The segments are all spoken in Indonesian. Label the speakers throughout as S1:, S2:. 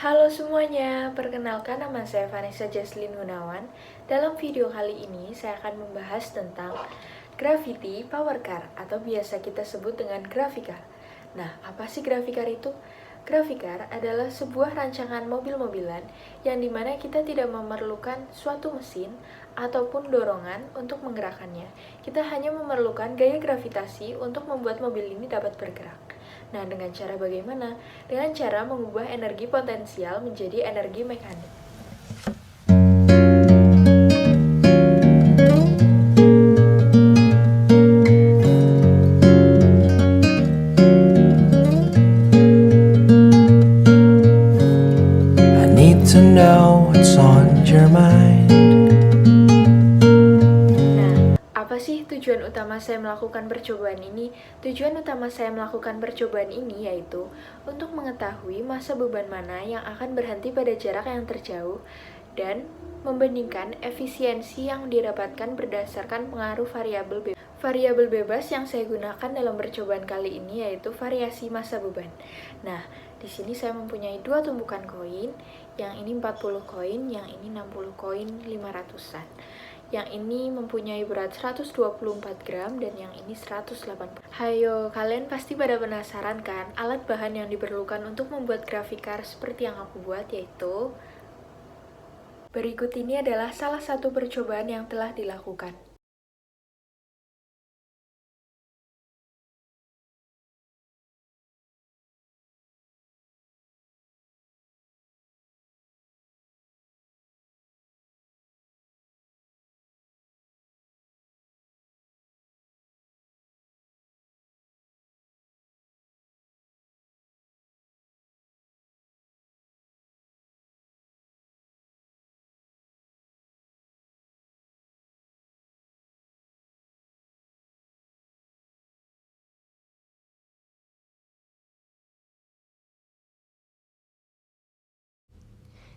S1: Halo semuanya, perkenalkan nama saya Vanessa Jaslyn Gunawan. Dalam video kali ini, saya akan membahas tentang Gravity Power Car atau biasa kita sebut dengan Gravicar. Nah, apa sih Gravicar itu? Gravicar adalah sebuah rancangan mobil-mobilan yang dimana kita tidak memerlukan suatu mesin ataupun dorongan untuk menggerakkannya. Kita hanya memerlukan gaya gravitasi untuk membuat mobil ini dapat bergerak. Nah, dengan cara bagaimana? Dengan cara mengubah energi potensial menjadi energi mekanik.
S2: I need to know what's on your mind.
S1: Nah, apa sih tujuan utama saya melakukan percobaan ini? Tujuan utama saya melakukan percobaan ini yaitu untuk mengetahui massa beban mana yang akan berhenti pada jarak yang terjauh dan membandingkan efisiensi yang didapatkan berdasarkan pengaruh variabel bebas. Variabel bebas yang saya gunakan dalam percobaan kali ini yaitu variasi massa beban. Nah, di sini saya mempunyai dua tumpukan koin, yang ini 40 koin, yang ini 60 koin 500-an. Yang ini mempunyai berat 124 gram dan yang ini 180. Hayo, kalian pasti pada penasaran kan alat bahan yang diperlukan untuk membuat Gravicar seperti yang aku buat, yaitu berikut ini adalah salah satu percobaan yang telah dilakukan.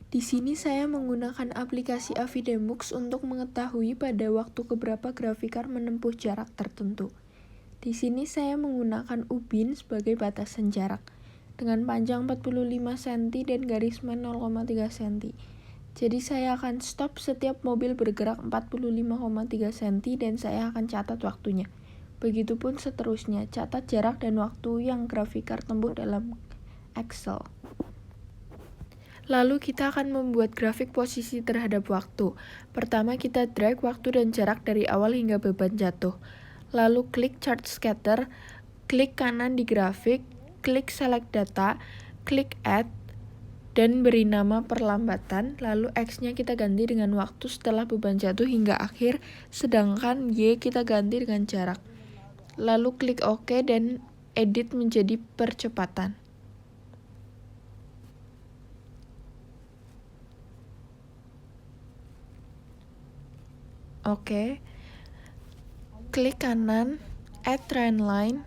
S1: Di sini saya menggunakan aplikasi Avidemux untuk mengetahui pada waktu keberapa Gravicar menempuh jarak tertentu. Di sini saya menggunakan ubin sebagai batasan jarak dengan panjang 45 cm dan garis men 0,3 cm. Jadi saya akan stop setiap mobil bergerak 45,3 cm dan saya akan catat waktunya. Begitupun seterusnya, catat jarak dan waktu yang Gravicar tempuh dalam Excel. Lalu kita akan membuat grafik posisi terhadap waktu. Pertama kita drag waktu dan jarak dari awal hingga beban jatuh. Lalu klik chart scatter, klik kanan di grafik, klik select data, klik add, dan beri nama perlambatan. Lalu X-nya kita ganti dengan waktu setelah beban jatuh hingga akhir, sedangkan Y kita ganti dengan jarak. Lalu klik OK dan edit menjadi percepatan. Oke, klik kanan, add trendline,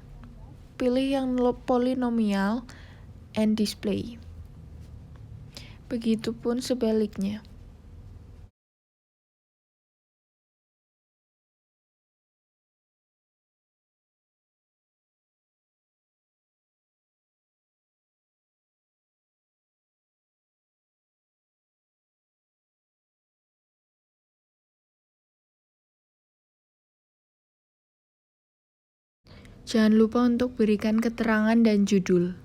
S1: pilih yang polinomial, and display. Begitupun sebaliknya. Jangan lupa untuk berikan keterangan dan judul.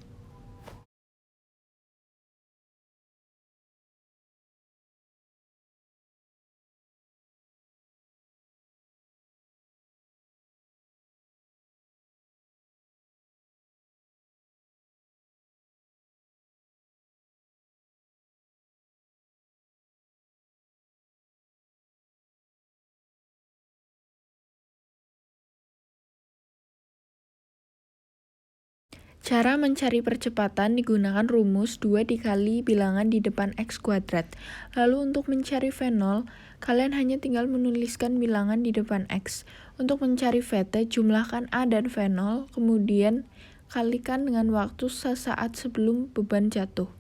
S1: Cara mencari percepatan digunakan rumus 2 dikali bilangan di depan X kuadrat. Lalu untuk mencari V0, kalian hanya tinggal menuliskan bilangan di depan X. Untuk mencari VT, jumlahkan A dan V0, kemudian kalikan dengan waktu sesaat sebelum beban jatuh.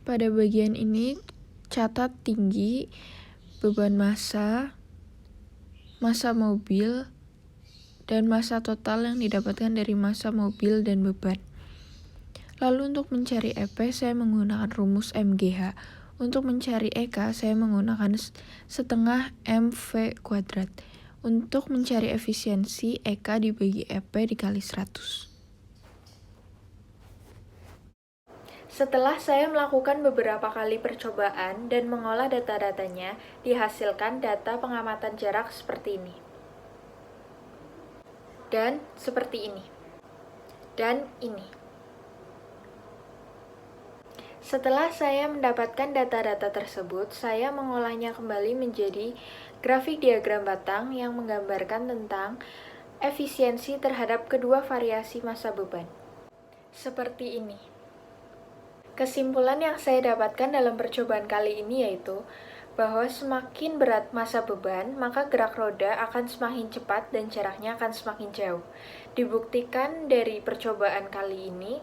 S1: Pada bagian ini, catat tinggi, beban massa mobil, dan massa total yang didapatkan dari massa mobil dan beban. Lalu untuk mencari EP, saya menggunakan rumus MGH. Untuk mencari EK, saya menggunakan setengah MV². Untuk mencari efisiensi, EK dibagi EP dikali 100. Setelah saya melakukan beberapa kali percobaan dan mengolah data-datanya, dihasilkan data pengamatan jarak seperti ini. Dan seperti ini. Dan ini. Setelah saya mendapatkan data-data tersebut, saya mengolahnya kembali menjadi grafik diagram batang yang menggambarkan tentang efisiensi terhadap kedua variasi massa beban. Seperti ini. Kesimpulan yang saya dapatkan dalam percobaan kali ini yaitu bahwa semakin berat massa beban, maka gerak roda akan semakin cepat dan jaraknya akan semakin jauh. Dibuktikan dari percobaan kali ini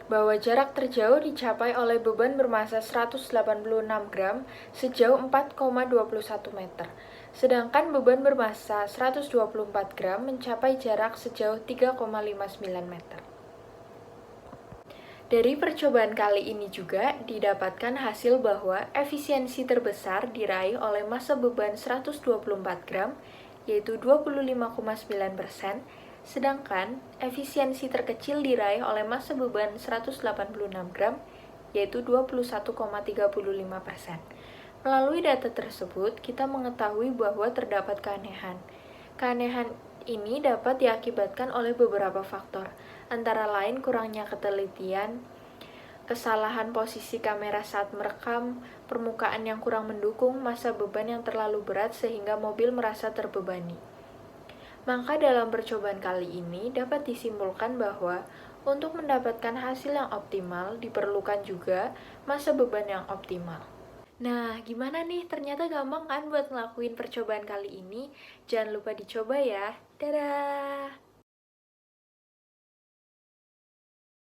S1: bahwa jarak terjauh dicapai oleh beban bermassa 186 gram sejauh 4,21 meter. Sedangkan beban bermassa 124 gram mencapai jarak sejauh 3,59 meter. Dari percobaan kali ini juga didapatkan hasil bahwa efisiensi terbesar diraih oleh massa beban 124 gram, yaitu 25,9%, sedangkan efisiensi terkecil diraih oleh massa beban 186 gram, yaitu 21,35%. Melalui data tersebut, kita mengetahui bahwa terdapat keanehan. Keanehan ini dapat diakibatkan oleh beberapa faktor, antara lain kurangnya ketelitian, kesalahan posisi kamera saat merekam, permukaan yang kurang mendukung, massa beban yang terlalu berat sehingga mobil merasa terbebani. Maka dalam percobaan kali ini dapat disimpulkan bahwa untuk mendapatkan hasil yang optimal diperlukan juga massa beban yang optimal. Nah, gimana nih? Ternyata gampang kan buat ngelakuin percobaan kali ini? Jangan lupa dicoba ya. Dadah!